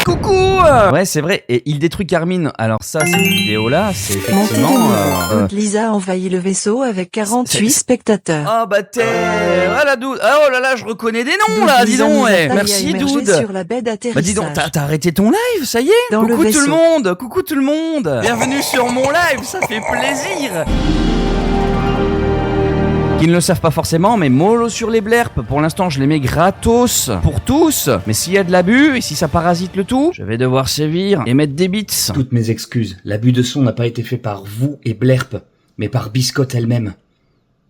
Coucou. Ouais, c'est vrai. Et il détruit Carmine. Alors ça, cette vidéo-là, c'est effectivement... Lisa envahit le vaisseau avec 48 spectateurs. Ah bah t'es... Voilà, Doud. Oh là là, je reconnais des noms, là, dis donc. Merci, Doud. Sur la baie d'atterrissage. Bah dis donc, t'as arrêté ton live, ça y est. Dans Coucou le tout le vaisseau. monde. Coucou tout le monde. Bienvenue sur mon live, ça fait plaisir. Qui ne le savent pas forcément, mais mollo sur les blerps. Pour l'instant, je les mets gratos pour tous. Mais s'il y a de l'abus et si ça parasite le tout, je vais devoir sévir et mettre des bits. Toutes mes excuses, l'abus de son n'a pas été fait par vous et Blerp, mais par Biscotte elle-même.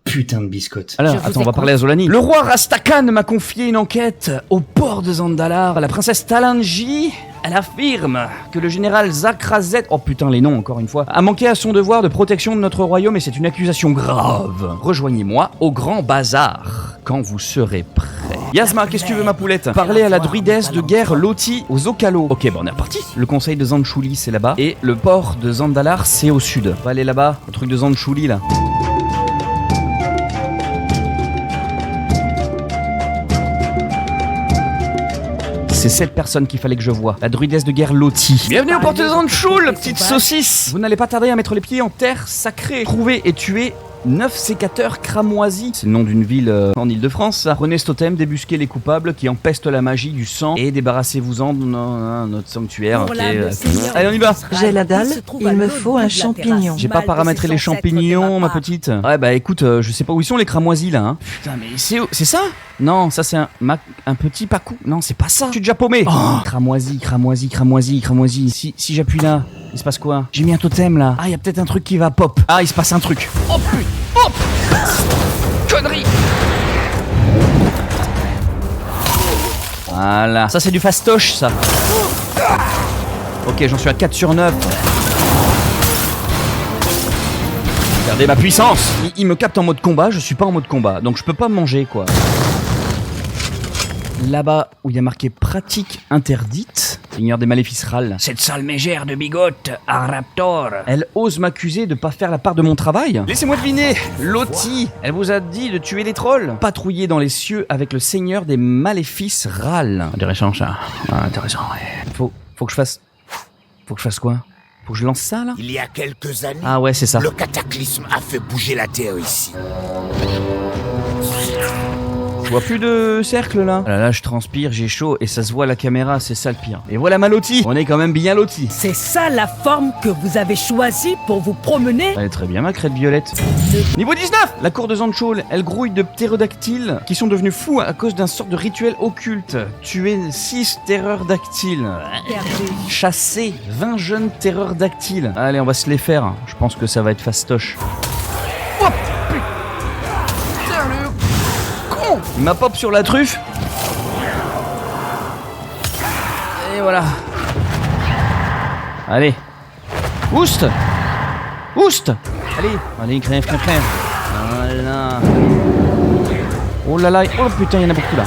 Putain de Biscotte. Alors, attends, on va parler à Zolani. Le roi Rastakhan m'a confié une enquête au port de Zandalar. La princesse Talanji, elle affirme que le général Zakrazet, oh putain les noms encore une fois, a manqué à son devoir de protection de notre royaume et c'est une accusation grave. Rejoignez-moi au grand bazar quand vous serez prêts. Yasma, qu'est-ce que tu veux ma poulette? Parler à la druidesse de guerre Loti aux Okalo. Ok, bon on est reparti. Le conseil de Zanchouli c'est là-bas et le port de Zandalar c'est au sud. On va aller là-bas, le truc de Zanchouli là. C'est cette personne qu'il fallait que je voie, la druidesse de guerre Loti. Bienvenue au porte de Zanchoul, petite saucisse. Vous n'allez pas tarder à mettre les pieds en terre sacrée. Trouver et tuer 9 sécateurs cramoisis. C'est le nom d'une ville en Ile-de-France. Prenez ce totem, débusquez les coupables qui empestent la magie du sang et débarrassez-vous-en de notre sanctuaire. Ok. Allez, on y va. J'ai la dalle, il me faut un champignon. J'ai pas paramétré les champignons, ma petite. Ouais, bah écoute, je sais pas où ils sont les cramoisis là. Hein. Putain, mais c'est ça? Non, ça c'est un petit pacou. Non, c'est pas ça. Je suis déjà paumé. Oh. Cramoisi. Si j'appuie là, il se passe quoi? J'ai mis un totem là. Ah, il y a peut-être un truc qui va pop. Ah, il se passe un truc. Oh putain. Oh connerie. Voilà. Ça c'est du fastoche ça. Ok, j'en suis à 4 sur 9. Regardez ma puissance. Il me capte en mode combat, je suis pas en mode combat. Donc je peux pas manger quoi. Là-bas, où il y a marqué pratique interdite, Seigneur des maléfices râle. Cette sale mégère de bigote, un raptor. Elle ose m'accuser de pas faire la part de mon travail. Laissez-moi deviner, Loti, elle vous a dit de tuer les trolls. Patrouiller dans les cieux avec le Seigneur des maléfices râle. Intéressant ça. Intéressant, ouais. Faut que je fasse... Faut que je fasse quoi? Faut que je lance ça là? Il y a quelques années, ah ouais, c'est ça. Le cataclysme a fait bouger la Terre ici. Je vois plus de cercle là. Ah là, je transpire, j'ai chaud et ça se voit à la caméra, c'est ça le pire. Et voilà ma Loti. On est quand même bien Loti. C'est ça la forme que vous avez choisie pour vous promener? Elle est très bien ma crête violette. Niveau 19. La cour de Zanchoul, elle grouille de ptérodactyles qui sont devenus fous à cause d'un sort de rituel occulte. Tuer 6 terreurs dactyles. Chasser 20 jeunes terreurs dactyles. Allez, on va se les faire. Je pense que ça va être fastoche. Oh putain le con. Il m'a pop sur la truffe. Et voilà. Allez. Oust. Allez, crève. Voilà. Oh là là. Oh putain, il y en a beaucoup là.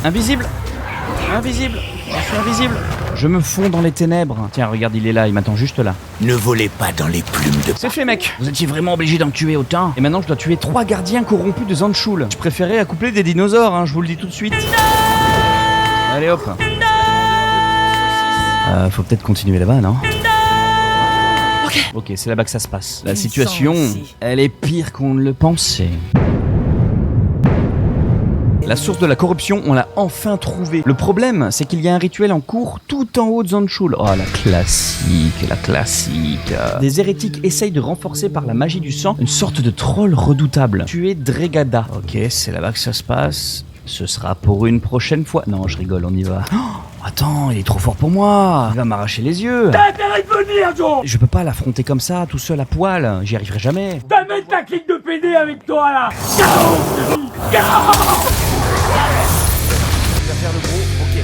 Invisible. Je suis invisible. Je me fonds dans les ténèbres. Tiens, regarde, il est là, il m'attend juste là. Ne volez pas dans les plumes de... C'est fait, mec. Vous étiez vraiment obligé d'en tuer autant. Et maintenant, je dois tuer 3 gardiens corrompus de Zanchoul. Je préférais accoupler des dinosaures, hein, je vous le dis tout de suite. Allez, hop. Faut peut-être continuer là-bas, non? Ok, c'est là-bas que ça se passe. La situation, elle est pire qu'on ne le pensait. La source de la corruption, on l'a enfin trouvée. Le problème, c'est qu'il y a un rituel en cours tout en haut de Zanchoul. Oh, la classique. Des hérétiques essayent de renforcer par la magie du sang une sorte de troll redoutable. Tuer Dregada. Ok, c'est là-bas que ça se passe. Ce sera pour une prochaine fois. Non, je rigole, on y va. Oh, attends, il est trop fort pour moi. Il va m'arracher les yeux. T'as intérêt de venir, Joe. Je peux pas l'affronter comme ça, tout seul à poil. J'y arriverai jamais. T'amènes ta clique de PD avec toi, là. Il va faire le gros, ok.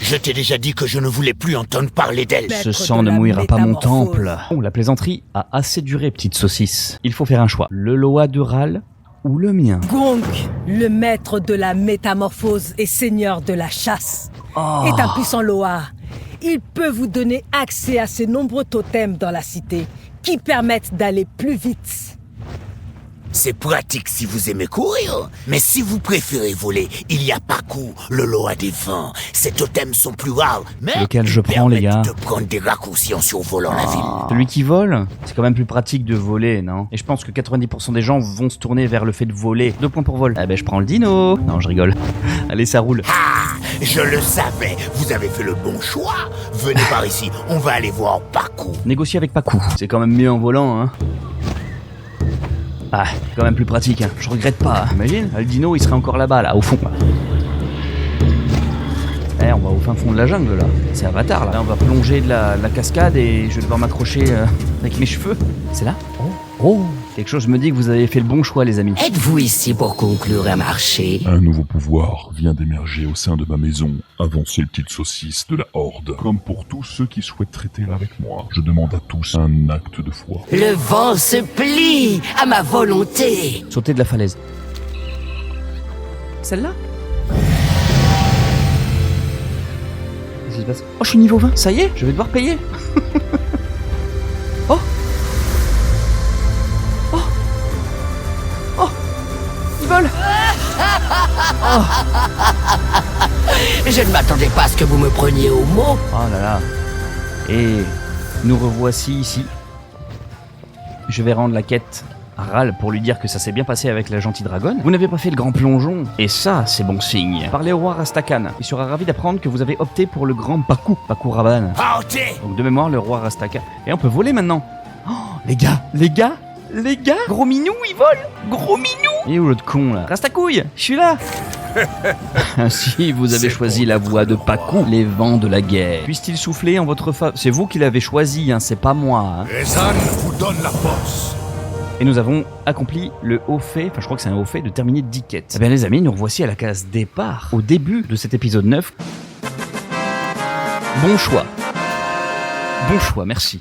Je t'ai déjà dit que je ne voulais plus entendre parler d'elle. Ce sang ne mouillera pas mon temple. Oh, la plaisanterie a assez duré, petite saucisse. Il faut faire un choix. Le Loa de Ral ou le mien. Gonk, le maître de la métamorphose et seigneur de la chasse, est un puissant Loa. Il peut vous donner accès à ces nombreux totems dans la cité qui permettent d'aller plus vite. C'est pratique si vous aimez courir, mais si vous préférez voler, il y a Pacu, le Loa des vents. Ces totems sont plus rares, mais Lequel ils je prends, les permettent gars de prendre des raccourcis en survolant la ville. Celui qui vole, c'est quand même plus pratique de voler, non? Et je pense que 90% des gens vont se tourner vers le fait de voler. 2 points pour vol. Ah ben je prends le dino. Non, je rigole. Allez, ça roule. Ah, je le savais, vous avez fait le bon choix. Venez par ici, on va aller voir Pacu. Négocier avec Pacu. C'est quand même mieux en volant, hein. Ah, quand même plus pratique, hein. Je regrette pas. Imagine, le dino il serait encore là-bas, là, au fond. Eh, on va au fin fond de la jungle, là. C'est Avatar, là. Là, on va plonger de la cascade et je vais devoir m'accrocher avec mes cheveux. C'est là? Oh, quelque chose me dit que vous avez fait le bon choix, les amis. Êtes-vous ici pour conclure un marché? Un nouveau pouvoir vient d'émerger au sein de ma maison. Avancez le petite saucisse de la Horde. Comme pour tous ceux qui souhaitent traiter avec moi, je demande à tous un acte de foi. Le vent se plie à ma volonté. Sauter de la falaise. Celle-là? Qu'est-ce qui se passe? Oh, je suis niveau 20, ça y est, je vais devoir payer. Oh! Oh! Oh! Ils volent! Je ne m'attendais pas à ce que vous me preniez au mot. Oh là là. Et nous revoici ici. Je vais rendre la quête à Ral pour lui dire que ça s'est bien passé avec la gentille dragonne. Vous n'avez pas fait le grand plongeon, et ça, c'est bon signe. Parlez au roi Rastakhan. Il sera ravi d'apprendre que vous avez opté pour le grand Pacu Rabanne. Partez! Donc de mémoire, le roi Rastakhan. Et on peut voler maintenant. Oh, les gars, gros minou, il vole. Gros minou. Et où l'autre con là? Rastakouille, je suis là. Ainsi, vous avez choisi la voie de Pacu, les vents de la guerre. Puisse-t-il souffler en votre faveur? C'est vous qui l'avez choisi, hein, c'est pas moi. Hein. Rezan vous donne la force. Et nous avons accompli le haut fait, enfin je crois que c'est un haut fait de terminer 10 quêtes. Eh bien les amis, nous revoici à la case départ, au début de cet épisode 9. Bon choix, merci.